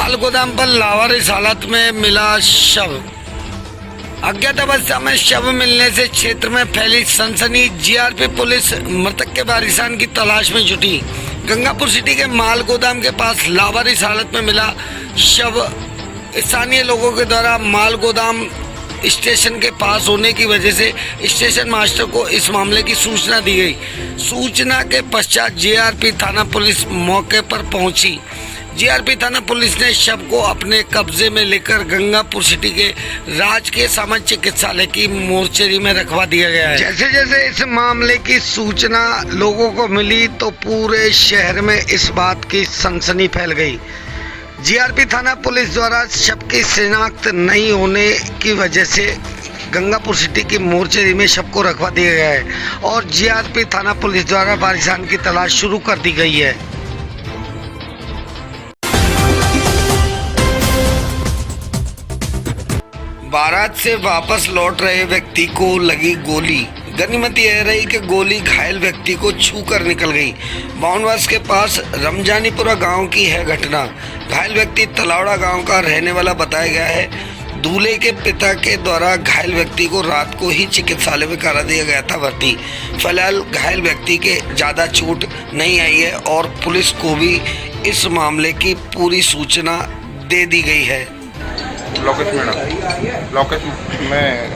माल गोदाम पर लावारिस हालत में मिला शव। अज्ञात अवस्था में शव मिलने से क्षेत्र में फैली सनसनी। जीआरपी पुलिस मृतक के वारिसान की तलाश में जुटी। गंगापुर सिटी के माल गोदाम के पास लावारिस हालत में मिला शव। स्थानीय लोगों के द्वारा माल गोदाम स्टेशन के पास होने की वजह से स्टेशन मास्टर को इस मामले की सूचना दी गई। सूचना के पश्चात जीआरपी थाना पुलिस मौके पर पहुंची। जीआरपी थाना पुलिस ने शव को अपने कब्जे में लेकर गंगापुर सिटी के राजकीय सामान्य चिकित्सालय की मोर्चरी में रखवा दिया गया है। जैसे जैसे इस मामले की सूचना लोगों को मिली तो पूरे शहर में इस बात की सनसनी फैल गई। जीआरपी थाना पुलिस द्वारा शव की शिनाख्त नहीं होने की वजह से गंगापुर सिटी की मोर्चरी में शव को रखवा दिया गया है और जीआरपी थाना पुलिस द्वारा वारिसान की तलाश शुरू कर दी गई है। बारात से वापस लौट रहे व्यक्ति को लगी गोली। गनीमत यह रही कि गोली घायल व्यक्ति को छू कर निकल गई। बावनवास के पास रमजानीपुरा गांव की है घटना। घायल व्यक्ति तलावड़ा गांव का रहने वाला बताया गया है। दूल्हे के पिता के द्वारा घायल व्यक्ति को रात को ही चिकित्सालय में करा दिया गया था भर्ती। फिलहाल घायल व्यक्ति के ज़्यादा चोट नहीं आई है और पुलिस को भी इस मामले की पूरी सूचना दे दी गई है। लोकेश में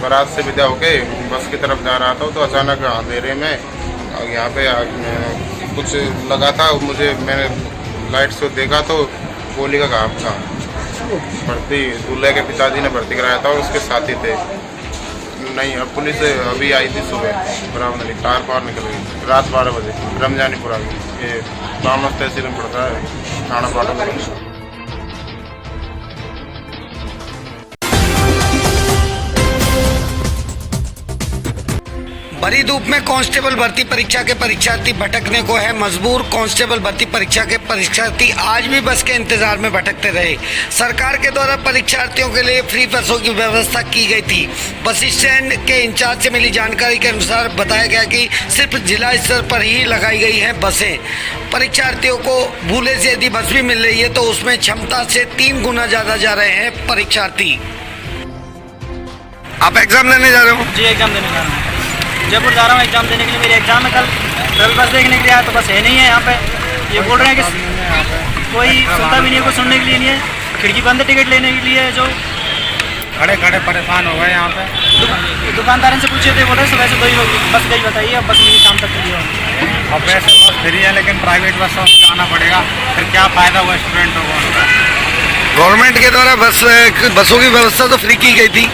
बारात से विदा होके बस की तरफ जा रहा था तो अचानक अंधेरे में यहाँ पे कुछ लगा था मुझे। मैंने लाइट से देखा तो गोली का घाव था। भर्ती दूल्हे के पिताजी ने भर्ती कराया था और उसके साथी थे। नहीं, अब पुलिस अभी आई थी सुबह बराबर कार पार निकल गई रात 12 बजे रमजानीपुरा ये बावनवास तहसील में पड़ता है थाना पाटन। बड़ी धूप में कांस्टेबल भर्ती परीक्षा के परीक्षार्थी भटकने को है मजबूर। कांस्टेबल भर्ती परीक्षा के परीक्षार्थी आज भी बस के इंतजार में भटकते रहे। सरकार के द्वारा परीक्षार्थियों के लिए फ्री बसों की व्यवस्था की गई थी। बस स्टैंड के इंचार्ज से मिली जानकारी के अनुसार बताया गया कि सिर्फ जिला स्तर पर ही लगाई गई है बसें। परीक्षार्थियों को भूले से यदि बस भी मिल रही है तो उसमें क्षमता से 3 गुना ज्यादा जा रहे हैं परीक्षार्थी। आप एग्जाम देने जा रहे हो? जी, एग्जाम देने जा रहा हूँ। जयपुर जा रहा हूँ एग्जाम देने के लिए। मेरे एग्जाम में कल बस देखने के लिए आया तो बस है नहीं है यहाँ पे। ये बोल रहे हैं कि कोई सुनता भी नहीं है, कोई सुनने के लिए नहीं है। खिड़की बंद है टिकट लेने के लिए जो खड़े खड़े परेशान हो गए यहाँ पे। दुकानदारों से पूछे थे, बोल रहे सुबह से 2 बस गई बताइए, अब बस नहीं शाम तक के लिए। अब वैसे बस फ्री है लेकिन प्राइवेट बसों से जाना पड़ेगा, फिर क्या फ़ायदा हुआ स्टूडेंटों को। गवर्नमेंट के द्वारा बसों की व्यवस्था तो फ्री की गई थी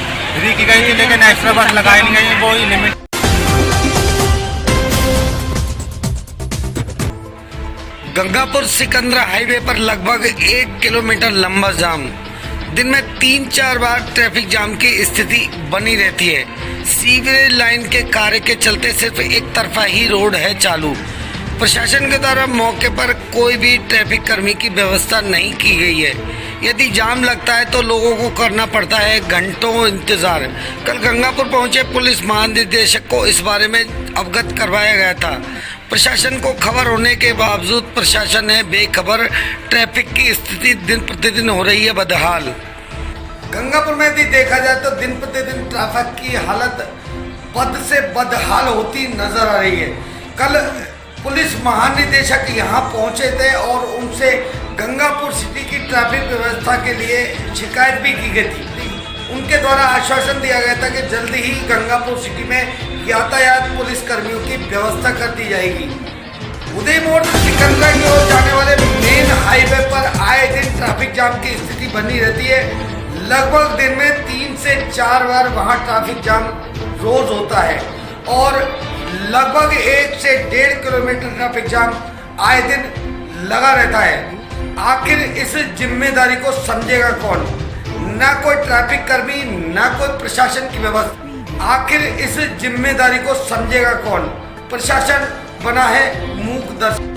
लेकिन एक्स्ट्रा बस लगाई नहीं गई, वो ही लिमिट। गंगापुर सिकंदरा हाईवे पर लगभग 1 किलोमीटर लंबा जाम। दिन में 3-4 बार ट्रैफिक जाम की स्थिति बनी रहती है। सीवरेज लाइन के कार्य के चलते सिर्फ एक तरफा ही रोड है चालू। प्रशासन के द्वारा मौके पर कोई भी ट्रैफिक कर्मी की व्यवस्था नहीं की गई है। यदि जाम लगता है तो लोगों को करना पड़ता है घंटों इंतजार। कल गंगापुर पहुंचे पुलिस महानिदेशक को इस बारे में अवगत करवाया गया था। प्रशासन को खबर होने के बावजूद प्रशासन है बेखबर। ट्रैफिक की स्थिति दिन प्रतिदिन हो रही है बदहाल। गंगापुर में यदि देखा जाए तो दिन प्रतिदिन ट्रैफिक की हालत बद से बदहाल होती नजर आ रही है। कल पुलिस महानिदेशक यहाँ पहुँचे थे और उनसे गंगापुर सिटी की ट्रैफिक व्यवस्था के लिए शिकायत भी की गई थी। उनके द्वारा आश्वासन दिया गया था कि जल्दी ही गंगापुर सिटी में यातायात पुलिस कर्मियों की व्यवस्था कर दी जाएगी। उदय मोड़ से सिकंदरा की ओर जाने वाले मेन हाईवे पर आए दिन ट्रैफिक जाम की स्थिति बनी रहती है। लगभग दिन में 3 से 4 बार वहां ट्रैफिक जाम रोज होता है और लगभग 1 से 1.5 किलोमीटर ट्रैफिक जाम आए दिन लगा रहता है। आखिर इस जिम्मेदारी को समझेगा कौन? ना कोई ट्रैफिक कर्मी, ना कोई प्रशासन की व्यवस्था। आखिर इस जिम्मेदारी को समझेगा कौन? प्रशासन बना है मूक दर्शक।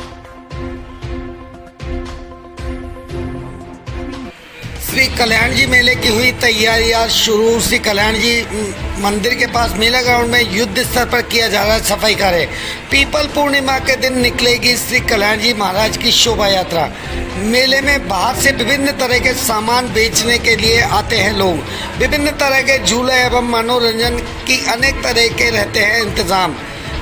श्री कल्याण जी मेले की हुई तैयारियां शुरू। श्री कल्याण जी मंदिर के पास मेला ग्राउंड में युद्ध स्तर पर किया जा रहा है सफाई कार्य। पीपल पूर्णिमा के दिन निकलेगी श्री कल्याण जी महाराज की शोभा यात्रा। मेले में बाहर से विभिन्न तरह के सामान बेचने के लिए आते हैं लोग। विभिन्न तरह के झूले एवं मनोरंजन की अनेक तरह के रहते हैं इंतजाम।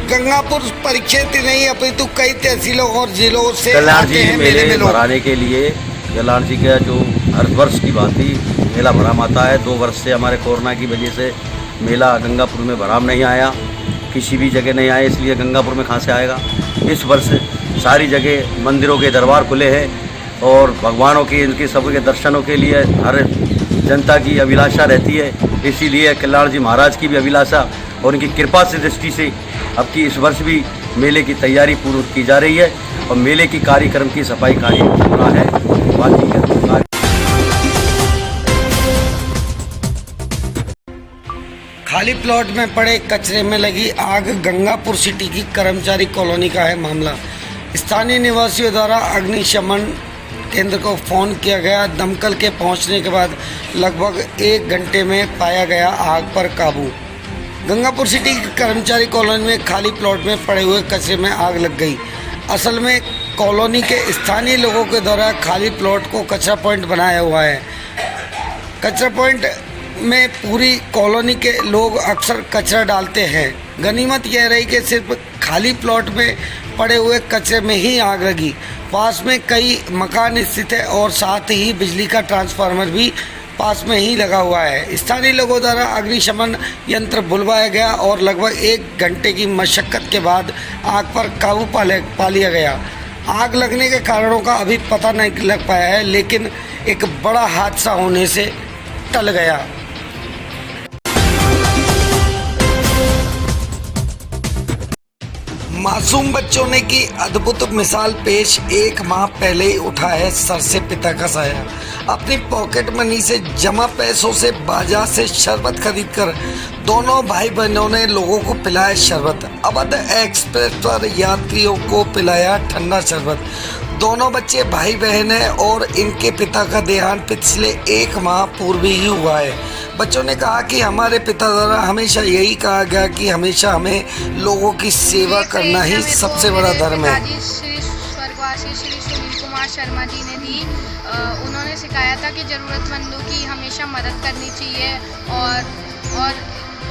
गंगापुर परिक्षेत्र नहीं अपितु कई तहसीलों और जिलों से आते हैं मेले में लोग। भराने के लिए कल्याण जी का जो हर वर्ष की भांति मेला भराम आता है। 2 वर्ष से हमारे कोरोना की वजह से मेला गंगापुर में भराम नहीं आया, किसी भी जगह नहीं आया, इसलिए गंगापुर में कहाँ से आएगा। इस वर्ष सारी जगह मंदिरों के दरबार खुले हैं और भगवानों के इनके सबके दर्शनों के लिए हर जनता की अभिलाषा रहती है। इसीलिए कल्याण जी महाराज की भी अभिलाषा और इनकी कृपा से दृष्टि से अब की इस वर्ष भी मेले की तैयारी पूर्ण की जा रही है और मेले की कार्यक्रम की सफाई कार्य पूरा है। खाली प्लॉट में पड़े कचरे में लगी आग। गंगापुर सिटी की कर्मचारी कॉलोनी का है मामला। स्थानीय निवासियों द्वारा अग्निशमन केंद्र को फोन किया गया। दमकल के पहुंचने के बाद लगभग 1 घंटे में पाया गया आग पर काबू। गंगापुर सिटी की कर्मचारी कॉलोनी में खाली प्लॉट में पड़े हुए कचरे में आग लग गई। असल में कॉलोनी के स्थानीय लोगों के द्वारा खाली प्लॉट को कचरा पॉइंट बनाया हुआ है। कचरा पॉइंट में पूरी कॉलोनी के लोग अक्सर कचरा डालते हैं। गनीमत यह रही कि सिर्फ खाली प्लॉट में पड़े हुए कचरे में ही आग लगी। पास में कई मकान स्थित है और साथ ही बिजली का ट्रांसफार्मर भी पास में ही लगा हुआ है। स्थानीय लोगों द्वारा अग्निशमन यंत्र बुलवाया गया और लगभग 1 घंटे की मशक्कत के बाद आग पर काबू पा लिया गया। आग लगने के कारणों का अभी पता नहीं लग पाया है, लेकिन एक बड़ा हादसा होने से टल गया। मासूम बच्चों ने की अद्भुत मिसाल पेश। 1 माह पहले ही उठा है सर से पिता का साया। अपनी पॉकेट मनी से जमा पैसों से बाजार से शरबत खरीदकर दोनों भाई बहनों ने लोगों को पिलाया शरबत। अवध एक्सप्रेस पर यात्रियों को पिलाया ठंडा शरबत। दोनों बच्चे भाई बहन हैं और इनके पिता का देहांत पिछले 1 माह पूर्व ही हुआ है। बच्चों ने कहा कि हमारे पिता द्वारा हमेशा यही कहा गया कि हमेशा हमें लोगों की सेवा करना ही सबसे बड़ा धर्म है। श्री स्वर्गवासी श्री सुनील कुमार शर्मा जी ने दी। उन्होंने सिखाया था कि ज़रूरतमंदों की हमेशा मदद करनी चाहिए और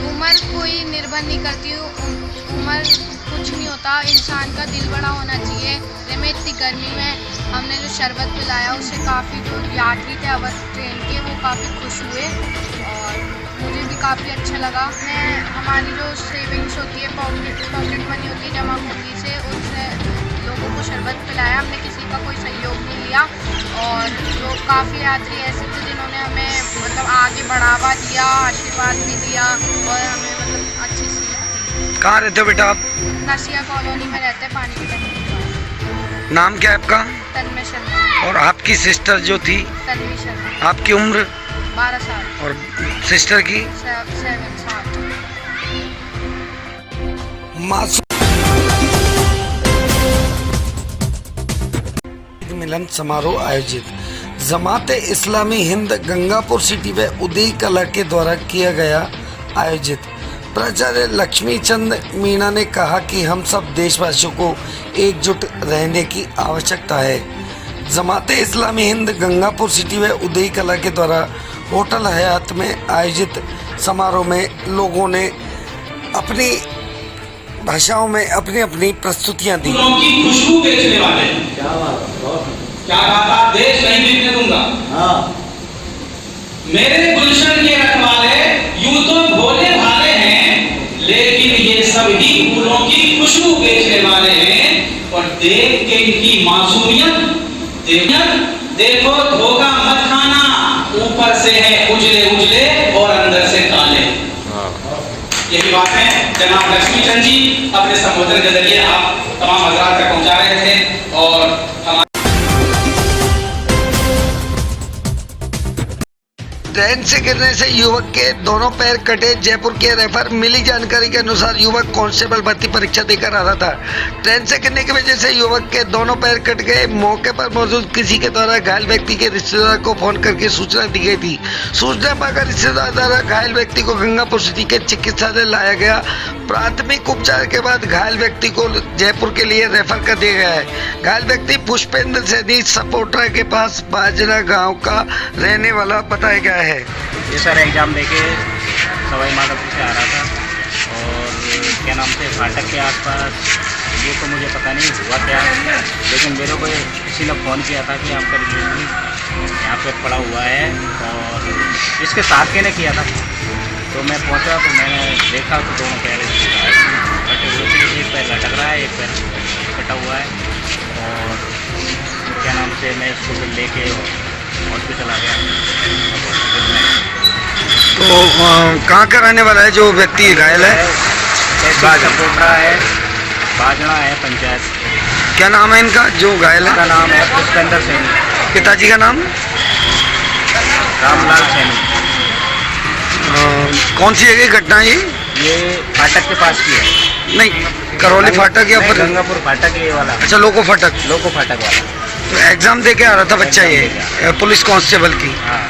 उम्र कोई निर्भर नहीं करती। उम्र कुछ नहीं होता, इंसान का दिल बड़ा होना चाहिए। में इतनी गर्मी में हमने जो शरबत पिलाया उससे काफ़ी जो यात्री थे अवध ट्रेन के वो काफ़ी खुश हुए और मुझे भी काफ़ी अच्छा लगा। मैं हमारी जो सेविंग्स होती है पॉकेट मनी होती है जमा पूंजी से उससे लोगों को शरबत पिलाया। हमने किसी का कोई सहयोग नहीं लिया और जो काफ़ी यात्री ऐसे थे जिन्होंने हमें मतलब आगे बढ़ावा दिया, आशीर्वाद भी दिया और हमें मतलब अच्छी सी। कहाँ रहते हो बेटा आप? नसिया कॉलोनी में रहते हैं, पानी की टंकी। नाम क्या है आपका? तन्मय शर्मा। और आपकी सिस्टर जो थी? तन्वी शर्मा। आपकी उम्र? 12 साल। और सिस्टर की? 7 साल। मासूम मिलन समारोह आयोजित। जमात इस्लामी हिंद गंगापुर सिटी व उदय कला के द्वारा किया गया आयोजित। प्राचार्य लक्ष्मी चंद मीणा ने कहा कि हम सब देशवासियों को एकजुट रहने की आवश्यकता है। जमात इस्लामी हिंद गंगापुर सिटी व उदय कला के द्वारा होटल हयात में आयोजित समारोह में लोगों ने अपनी भाषाओं में अपनी अपनी प्रस्तुतियां दी। की खुशबू बेचने वाले क्या कहा? देश नहीं बिकने दूंगा। हाँ। मेरे गुलशन के रखवाले यूं तो भोले भाले हैं, लेकिन ये सब ही फूलों की खुशबू बेचने वाले हैं। और देख के इनकी मासूमियत देखो, धोखा मत खाना। ऊपर से है उजले उजले और अंदर से काले। यही बात है जनाब लक्ष्मी चंद जी अपने संबोधन के जरिए आप तमाम हजरात तक पहुंचा रहे थे। और ट्रेन से गिरने से युवक के दोनों पैर कटे, जयपुर के रेफर। मिली जानकारी के अनुसार युवक कांस्टेबल भर्ती परीक्षा देकर आ रहा था। ट्रेन से गिरने की वजह से युवक के दोनों पैर कट गए। मौके पर मौजूद किसी के द्वारा घायल व्यक्ति के रिश्तेदार को फोन करके सूचना दी गई थी। सूचना पाकर रिश्तेदार द्वारा घायल व्यक्ति को गंगापुर सिटी के चिकित्सालय लाया गया। प्राथमिक उपचार के बाद घायल व्यक्ति को जयपुर के लिए रेफर कर दिया गया है। घायल व्यक्ति पुष्पेंद्र सैनी सपोट्रा के पास बाजना गांव का रहने वाला बताया गया है। ये सर एग्ज़ाम देके सवाई माधोपुर से आ रहा था और क्या नाम से फाटक के आसपास, ये तो मुझे पता नहीं हुआ क्या, लेकिन मेरे को किसी ने फ़ोन किया था कि आपका रिलेटिव यहाँ पे पड़ा हुआ है और इसके साथ के ने किया था। तो मैं पहुँचा तो मैंने देखा तो दोनों पैर कटे हुए थे, एक पैर लटक रहा है, एक पैर कटा हुआ है और क्या नाम से मैं इसको फिर लेके हॉस्पिटल आ गया। तो कहाँ का रहने वाला है जो व्यक्ति घायल है? सपोट्रा है, बाजना है पंचायत। क्या नाम है इनका जो घायल है? इसका नाम है पुष्पेंद्र सैनी। पिताजी का नाम? रामलाल सैनी। कौन सी जगह घटना है ये फाटक के पास की है। नहीं, करौली फाटक या फिर गंगापुर फाटक ये वाला। अच्छा, लोको फाटक लोको फाटक वाला। तो एग्जाम दे के आ रहा था बच्चा, ये पुलिस कांस्टेबल की। हाँ।